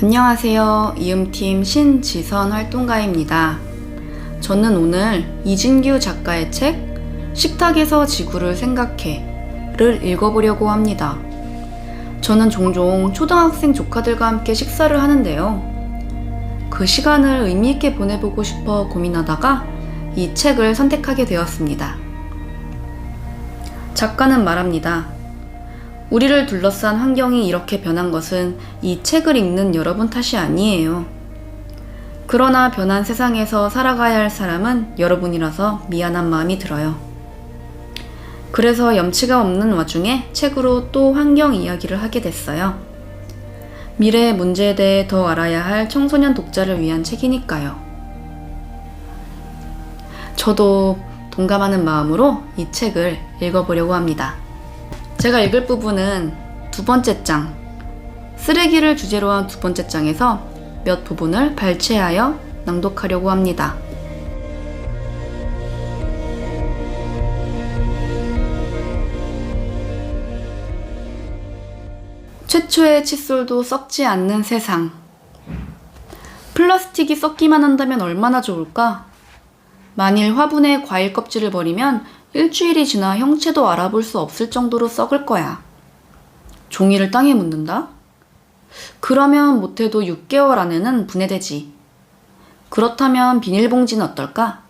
안녕하세요. 이음팀 신지선 활동가입니다. 저는 오늘 이진규 작가의 책 식탁에서 지구를 생각해를 읽어보려고 합니다. 저는 종종 초등학생 조카들과 함께 식사를 하는데요. 그 시간을 의미있게 보내보고 싶어 고민하다가 이 책을 선택하게 되었습니다. 작가는 말합니다. 우리를 둘러싼 환경이 이렇게 변한 것은 이 책을 읽는 여러분 탓이 아니에요. 그러나 변한 세상에서 살아가야 할 사람은 여러분이라서 미안한 마음이 들어요. 그래서 염치가 없는 와중에 책으로 또 환경 이야기를 하게 됐어요. 미래의 문제에 대해 더 알아야 할 청소년 독자를 위한 책이니까요. 저도 동감하는 마음으로 이 책을 읽어보려고 합니다. 제가 읽을 부분은 두 번째 장, 쓰레기를 주제로 한 두 번째 장에서 몇 부분을 발췌하여 낭독하려고 합니다. 최초의 칫솔도 썩지 않는 세상. 플라스틱이 썩기만 한다면 얼마나 좋을까? 만일 화분에 과일 껍질을 버리면 일주일이 지나 형체도 알아볼 수 없을 정도로 썩을 거야. 종이를 땅에 묻는다? 그러면 못해도 6개월 안에는 분해되지. 그렇다면 비닐봉지는 어떨까?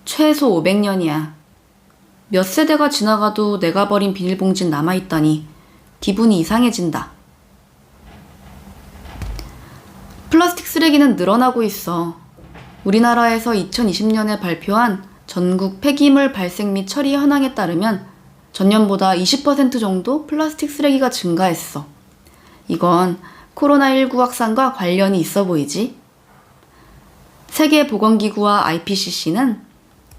최소 500년이야. 몇 세대가 지나가도 내가 버린 비닐봉지는 남아있다니 기분이 이상해진다. 플라스틱 쓰레기는 늘어나고 있어. 우리나라에서 2020년에 발표한 전국 폐기물 발생 및 처리 현황에 따르면 전년보다 20% 정도 플라스틱 쓰레기가 증가했어. 이건 코로나19 확산과 관련이 있어 보이지? 세계보건기구와 IPCC는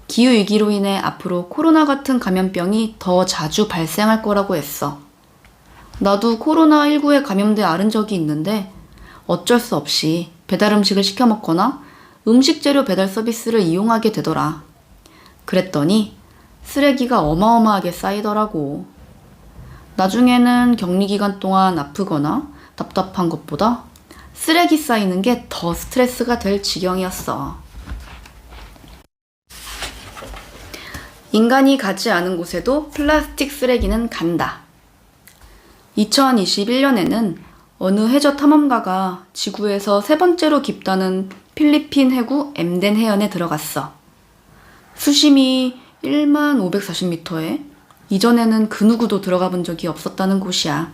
기후위기로 인해 앞으로 코로나 같은 감염병이 더 자주 발생할 거라고 했어. 나도 코로나19에 감염돼 앓은 적이 있는데 어쩔 수 없이 배달 음식을 시켜 먹거나 음식 재료 배달 서비스를 이용하게 되더라. 그랬더니 쓰레기가 어마어마하게 쌓이더라고. 나중에는 격리 기간 동안 아프거나 답답한 것보다 쓰레기 쌓이는 게 더 스트레스가 될 지경이었어. 인간이 가지 않은 곳에도 플라스틱 쓰레기는 간다. 2021년에는 어느 해저 탐험가가 지구에서 세 번째로 깊다는 필리핀 해구 엠덴 해연에 들어갔어. 수심이 15,400m에 이전에는 그 누구도 들어가 본 적이 없었다는 곳이야.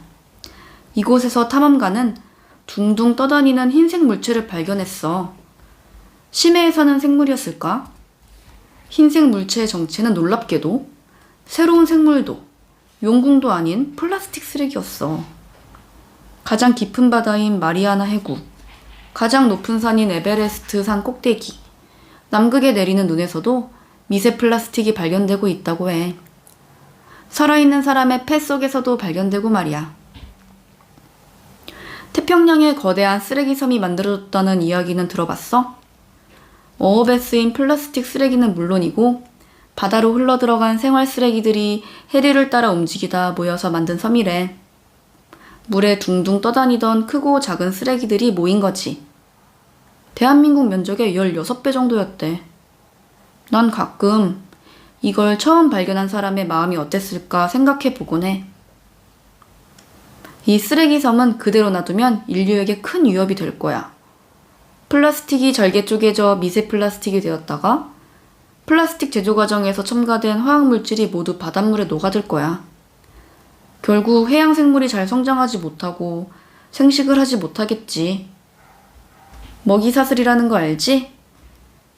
이곳에서 탐험가는 둥둥 떠다니는 흰색 물체를 발견했어. 심해에 사는 생물이었을까? 흰색 물체의 정체는 놀랍게도 새로운 생물도 용궁도 아닌 플라스틱 쓰레기였어. 가장 깊은 바다인 마리아나 해구, 가장 높은 산인 에베레스트 산 꼭대기, 남극에 내리는 눈에서도 미세 플라스틱이 발견되고 있다고 해. 살아있는 사람의 폐 속에서도 발견되고 말이야. 태평양에 거대한 쓰레기 섬이 만들어졌다는 이야기는 들어봤어? 어업에 쓰인 플라스틱 쓰레기는 물론이고 바다로 흘러들어간 생활 쓰레기들이 해류를 따라 움직이다 모여서 만든 섬이래. 물에 둥둥 떠다니던 크고 작은 쓰레기들이 모인 거지. 대한민국 면적의 16배 정도였대. 난 가끔 이걸 처음 발견한 사람의 마음이 어땠을까 생각해 보곤 해. 이 쓰레기 섬은 그대로 놔두면 인류에게 큰 위협이 될 거야. 플라스틱이 잘게 쪼개져 미세 플라스틱이 되었다가 플라스틱 제조 과정에서 첨가된 화학물질이 모두 바닷물에 녹아들 거야. 결국 해양 생물이 잘 성장하지 못하고 생식을 하지 못하겠지. 먹이 사슬이라는 거 알지?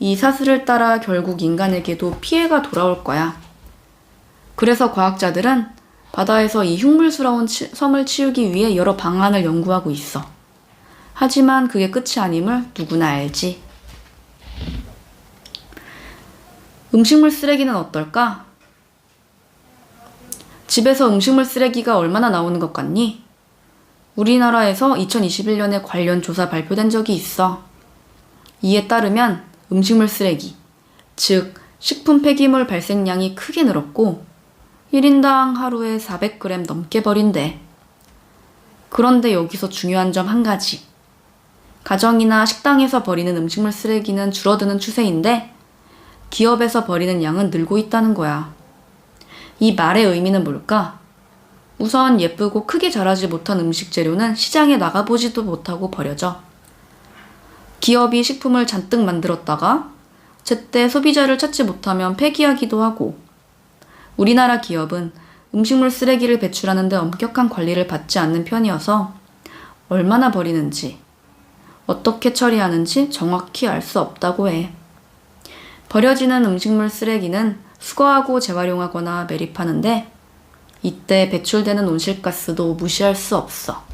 이 사슬을 따라 결국 인간에게도 피해가 돌아올 거야. 그래서 과학자들은 바다에서 이 흉물스러운 섬을 치우기 위해 여러 방안을 연구하고 있어. 하지만 그게 끝이 아님을 누구나 알지. 음식물 쓰레기는 어떨까? 집에서 음식물 쓰레기가 얼마나 나오는 것 같니? 우리나라에서 2021년에 관련 조사 발표된 적이 있어. 이에 따르면 음식물 쓰레기, 즉 식품 폐기물 발생량이 크게 늘었고 1인당 하루에 400g 넘게 버린대. 그런데 여기서 중요한 점 한 가지. 가정이나 식당에서 버리는 음식물 쓰레기는 줄어드는 추세인데 기업에서 버리는 양은 늘고 있다는 거야. 이 말의 의미는 뭘까? 우선 예쁘고 크게 자라지 못한 음식 재료는 시장에 나가보지도 못하고 버려져. 기업이 식품을 잔뜩 만들었다가 제때 소비자를 찾지 못하면 폐기하기도 하고, 우리나라 기업은 음식물 쓰레기를 배출하는 데 엄격한 관리를 받지 않는 편이어서 얼마나 버리는지, 어떻게 처리하는지 정확히 알 수 없다고 해. 버려지는 음식물 쓰레기는 수거하고 재활용하거나 매립하는데 이때 배출되는 온실가스도 무시할 수 없어.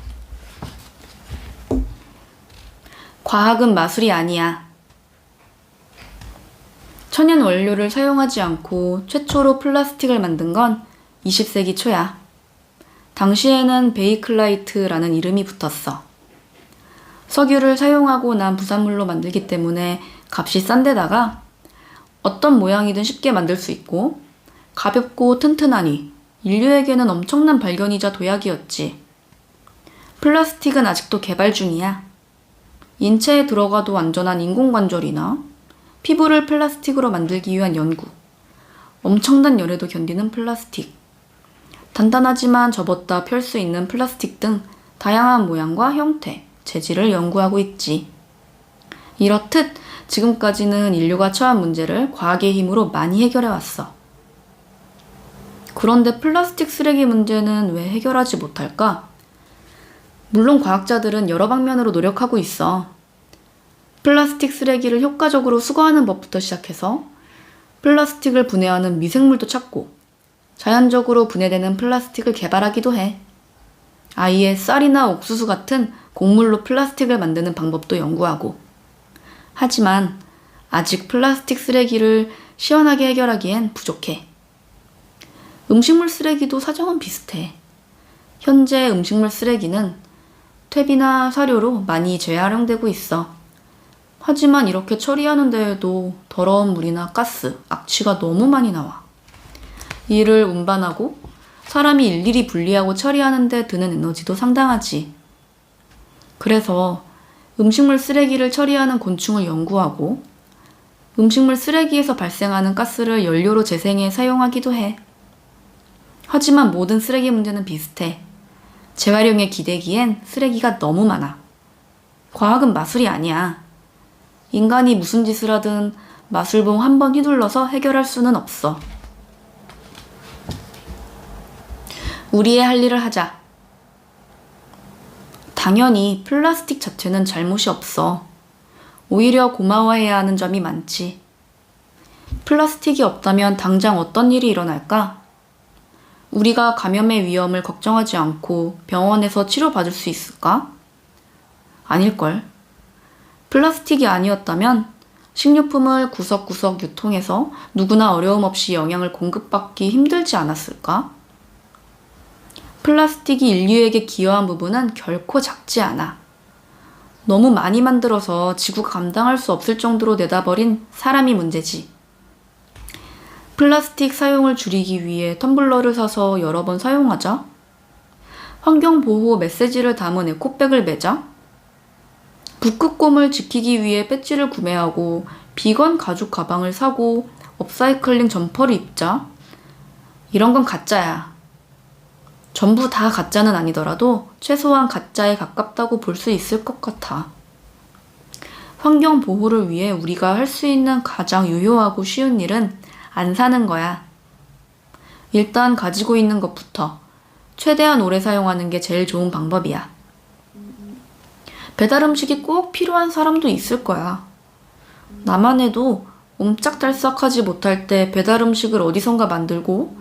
과학은 마술이 아니야. 천연 원료를 사용하지 않고 최초로 플라스틱을 만든 건 20세기 초야. 당시에는 베이클라이트라는 이름이 붙었어. 석유를 사용하고 난 부산물로 만들기 때문에 값이 싼 데다가 어떤 모양이든 쉽게 만들 수 있고 가볍고 튼튼하니 인류에게는 엄청난 발견이자 도약이었지. 플라스틱은 아직도 개발 중이야. 인체에 들어가도 안전한 인공관절이나 피부를 플라스틱으로 만들기 위한 연구, 엄청난 열에도 견디는 플라스틱, 단단하지만 접었다 펼 수 있는 플라스틱 등 다양한 모양과 형태, 재질을 연구하고 있지. 이렇듯 지금까지는 인류가 처한 문제를 과학의 힘으로 많이 해결해왔어. 그런데 플라스틱 쓰레기 문제는 왜 해결하지 못할까? 물론 과학자들은 여러 방면으로 노력하고 있어. 플라스틱 쓰레기를 효과적으로 수거하는 법부터 시작해서 플라스틱을 분해하는 미생물도 찾고 자연적으로 분해되는 플라스틱을 개발하기도 해. 아예 쌀이나 옥수수 같은 곡물로 플라스틱을 만드는 방법도 연구하고. 하지만 아직 플라스틱 쓰레기를 시원하게 해결하기엔 부족해. 음식물 쓰레기도 사정은 비슷해. 현재 음식물 쓰레기는 퇴비나 사료로 많이 재활용되고 있어. 하지만 이렇게 처리하는 데에도 더러운 물이나 가스, 악취가 너무 많이 나와. 이를 운반하고 사람이 일일이 분리하고 처리하는 데 드는 에너지도 상당하지. 그래서 음식물 쓰레기를 처리하는 곤충을 연구하고 음식물 쓰레기에서 발생하는 가스를 연료로 재생해 사용하기도 해. 하지만 모든 쓰레기 문제는 비슷해. 재활용에 기대기엔 쓰레기가 너무 많아. 과학은 마술이 아니야. 인간이 무슨 짓을 하든 마술봉 한 번 휘둘러서 해결할 수는 없어. 우리의 할 일을 하자. 당연히 플라스틱 자체는 잘못이 없어. 오히려 고마워해야 하는 점이 많지. 플라스틱이 없다면 당장 어떤 일이 일어날까? 우리가 감염의 위험을 걱정하지 않고 병원에서 치료받을 수 있을까? 아닐걸. 플라스틱이 아니었다면 식료품을 구석구석 유통해서 누구나 어려움 없이 영양을 공급받기 힘들지 않았을까? 플라스틱이 인류에게 기여한 부분은 결코 작지 않아. 너무 많이 만들어서 지구가 감당할 수 없을 정도로 내다버린 사람이 문제지. 플라스틱 사용을 줄이기 위해 텀블러를 사서 여러 번 사용하자. 환경보호 메시지를 담은 에코백을 매자. 북극곰을 지키기 위해 배지를 구매하고 비건 가죽 가방을 사고 업사이클링 점퍼를 입자. 이런 건 가짜야. 전부 다 가짜는 아니더라도 최소한 가짜에 가깝다고 볼 수 있을 것 같아. 환경 보호를 위해 우리가 할 수 있는 가장 유효하고 쉬운 일은 안 사는 거야. 일단 가지고 있는 것부터 최대한 오래 사용하는 게 제일 좋은 방법이야. 배달 음식이 꼭 필요한 사람도 있을 거야. 나만 해도 옴짝달싹하지 못할 때 배달 음식을 어디선가 만들고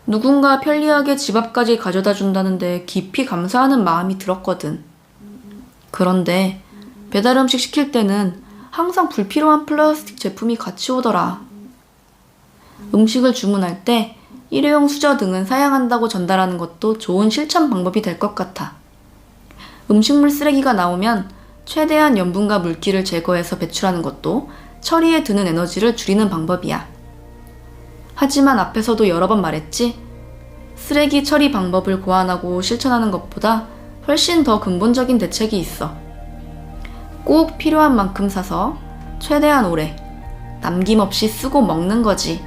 누군가 편리하게 집 앞까지 가져다 준다는데 깊이 감사하는 마음이 들었거든. 그런데 배달 음식 시킬 때는 항상 불필요한 플라스틱 제품이 같이 오더라. 음식을 주문할 때 일회용 수저 등은 사양한다고 전달하는 것도 좋은 실천 방법이 될 것 같아. 음식물 쓰레기가 나오면 최대한 염분과 물기를 제거해서 배출하는 것도 처리에 드는 에너지를 줄이는 방법이야. 하지만 앞에서도 여러 번 말했지? 쓰레기 처리 방법을 고안하고 실천하는 것보다 훨씬 더 근본적인 대책이 있어. 꼭 필요한 만큼 사서 최대한 오래 남김없이 쓰고 먹는 거지.